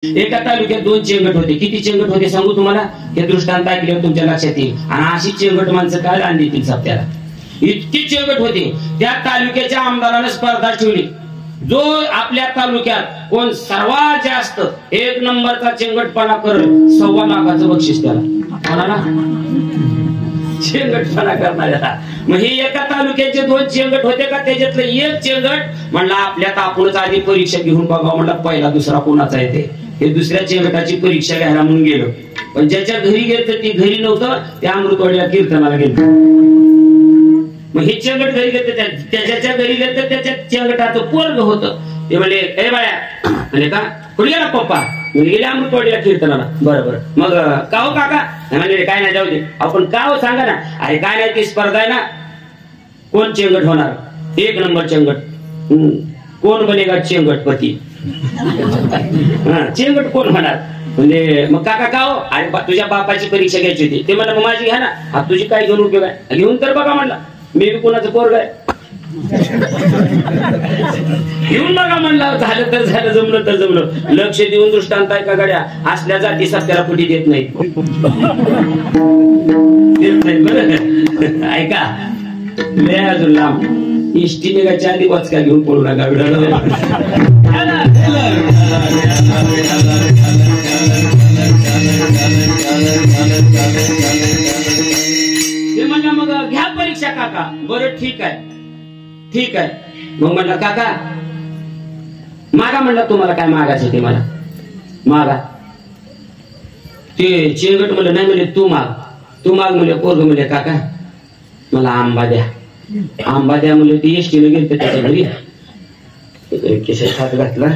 एका तालुक्यात 2 चेंगट होते. किती चेंगट होते सांगू तुम्हाला? हे दृष्टांत ऐकल्यावर तुमच्या लक्षात येईल. आणि अशी चेंगट माणसं काय आणली ती सप्त्याला, इतकी चेंगट होते. त्या तालुक्याच्या आमदाराने स्पर्धा ठेवली. जो आपल्या तालुक्यात कोण सर्वात जास्त 1 नंबरचा चेंगटपणा करेल 1.25 लाखाचं बक्षीस त्याला. कोणाला? चेंगटपणा करणाऱ्याला. मग हे एका तालुक्याचे 2 चेंगट होते का? त्याच्यातलं एक चेंगट म्हणला आपल्यात आपणच आधी परीक्षा घेऊन बघा म्हणला पहिला दुसरा कोणाचा येते. हे दुसऱ्या चेंगटाची परीक्षा घ्यायला म्हणून गेलो. पण ज्याच्या घरी गेलं ती घरी नव्हतं, त्या अमृतवाडीला कीर्तनाला गेलो. मग हे चेंगट घरी गेलं, त्याच्या घरी गेलं, त्याच्या चेंगटाचं पोरग होतं. ते म्हणले ए बाळ्या, म्हणजे का कुठे गेला पप्पा? गेले अमृतवाडीला कीर्तनाला. बरोबर. मग का हो काका? म्हणजे काय नाही, जाऊ दे. आपण का हो सांगा ना. अरे काय नाही, ती स्पर्धा आहे ना, कोण चेंगट होणार 1 नंबर चेंगट, कोण बनेगा चेंगटपती. चेंगट कोण होणार म्हणजे. मग काका का हो? अरे तुझ्या बापाची परीक्षा घ्यायची होती. ते म्हणलं माझी घ्या ना. तुझी काय घेऊन उपयोग आहे? घेऊन तर बघा म्हणला. मी बी कोणाचं पोरग आहे, घेऊन बघा म्हणला. झालं तर झालं, जमलं तर जमलं. लक्ष देऊन दृष्टांत आहे का गड्या? असल्या जाती सत्याला कुठे देत नाही. ऐका लय अजून लांब इष्टी निघायच्या आधी वाचका घेऊन पडू नका. ते म्हणलं मग घ्या परीक्षा काका. बरं ठीक आहे, ठीक आहे. मग म्हणलं काका मागा. म्हणलं तुम्हाला काय मागायचं ते मला मागा. ते चेंगट म्हणलं नाही. म्हणले तू माग, तू माग. म्हणले पोरग म्हणले काका मला आंबा द्या. आंबा द्या म्हणले. ती एसटीने गेलं त्याच्या घरी, खिशात हात घातला.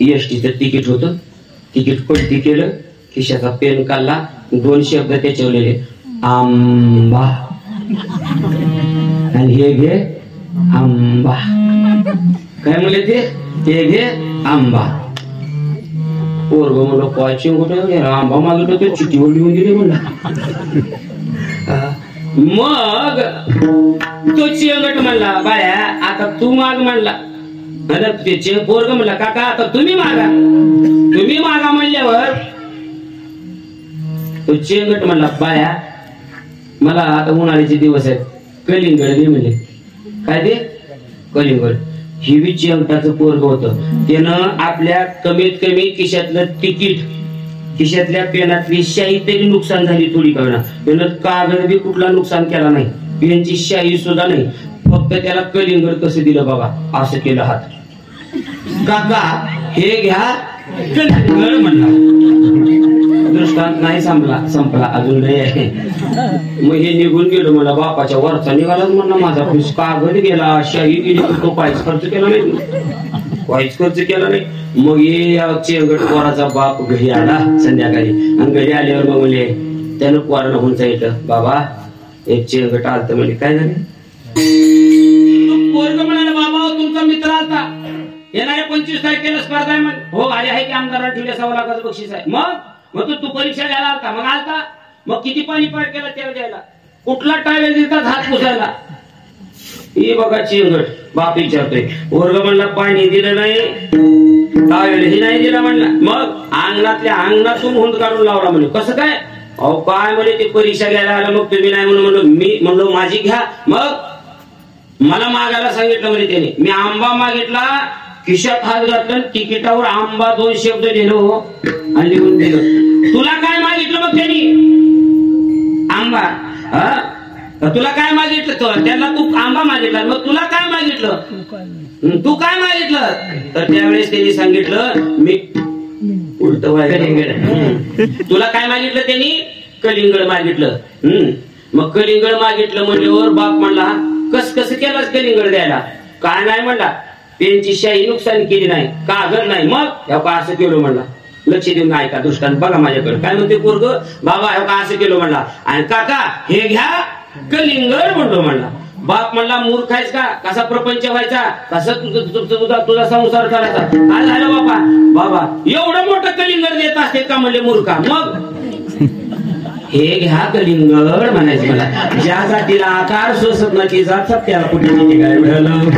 एसटीचं तिकीट होतं. तिकीट पलटी केलं, खिशाचा पेन काढला, 2 शब्द त्याच्यावर लिहिले आंबा. आणि हे घे आंबा. काय म्हणले ते घे आंबा. पोरग म्हणलं काय चिंगुट आंबा मागितलं तर चिठीवर लिहून दिली म्हणलं. मग तो चिंगट म्हणला बाया आता तू माग म्हणला. पोरग म्हणला काका आता तुम्ही मागा. तुम्ही मागा म्हणल्यावर तो चेंगट म्हणला बाया मला आता उन्हाळ्याचे दिवस आहेत, कलिंगड दे म्हणले. काय ते कलिंगड. ही बी चेंगटाचं पोरग होतं. त्यानं आपल्या कमीत कमी खिशातलं तिकीट, खिशातल्या पेनातली शाही तरी नुकसान झाली थोडी का. त्यानं कागद बी कुठला नुकसान केला नाही, पेनची शाही सुद्धा नाही. फक्त त्याला कलिंगड कसं दिलं बाबा, असं केलं हात. काका हे घ्या कलिंगड म्हणला. दृष्टांत नाही संपला अजून नाही आहे. मग हे निघून गेलो. मला बापाच्या वरचा निघाला म्हणला माझा कागद गेला, शाही गेली. तो काहीच खर्च केला नाही, काहीच खर्च केला नाही. मग हे चेंगट पोराचा बाप घरी आला संध्याकाळी. आणि घरी आल्यावर मग म्हणजे त्यानं पोरानं होऊन सांगितलं बाबा एक चेंगट आलत. म्हणजे काय झालं? पोरग म्हणाला बाबा तुमचा मित्र आता येणाऱ्या 25 तारखेला स्पर्धा आहे. मग हो आले आहे की आमदाराला ठेवल्या 1.25 लाखाचं बक्षीस आहे. मग तू परीक्षा घ्यायला आलता? मग आलता. मग किती पाणी पाड केला त्याला द्यायला? कुठला टावेल देतात हात पुसायला? हे बघा चेंगट बाप विचारतोय. वर्ग म्हणला पाणी दिलं नाही, टावेलही नाही दिला म्हणला. मग अंगणातल्या अंगणातून हुंद काढून लावला म्हणे. कसं काय? अहो काय म्हणे ते परीक्षा घ्यायला आलं मग तुम्ही नाही म्हणून म्हणलो. मी म्हणलो माझी घ्या. मग मला मागायला सांगितलं म्हणे त्याने. मी आंबा मागितला, खिशात हात घातला, तिकिटावर आंबा 2 शब्द लिहिलो आणि लिहून दिलं. तुला काय मागितलं मग त्यांनी? आंबा. तुला काय मागितलं? त्यांना तू आंबा मागितला. मग तुला काय मागितलं? तू काय मागितलं? तर त्यावेळेस त्यांनी सांगितलं मी उलट कलिंगड. तुला काय मागितलं त्यांनी? कलिंगड मागितलं. मग कलिंगड मागितलं म्हणल्यावर बाप म्हणला कसं केलास कलिंगड द्यायला? काय नाही म्हणला, पेनची शाही नुकसान केली नाही, कागद नाही. मग असं केलं म्हणला. लक्ष देऊन ऐका दृष्टांत बघा माझ्याकडे. काय म्हणते पोरग बाबा असं केलं म्हणला. आणि काका हे घ्या कलिंगड म्हणलो म्हणला. बाप म्हणला मूर्ख आहेस का? कसा प्रपंच व्हायचा, कसं तुझा संसार करायचा? काय झालं बाबा एवढं मोठं कलिंगड देत असते का म्हणले मूर्खा. मग हे घ्या कलिंगड म्हणायचं मला. ज्या जातीला आकार सोसत नाही ती जात त्याला कुठे काय मिळालं.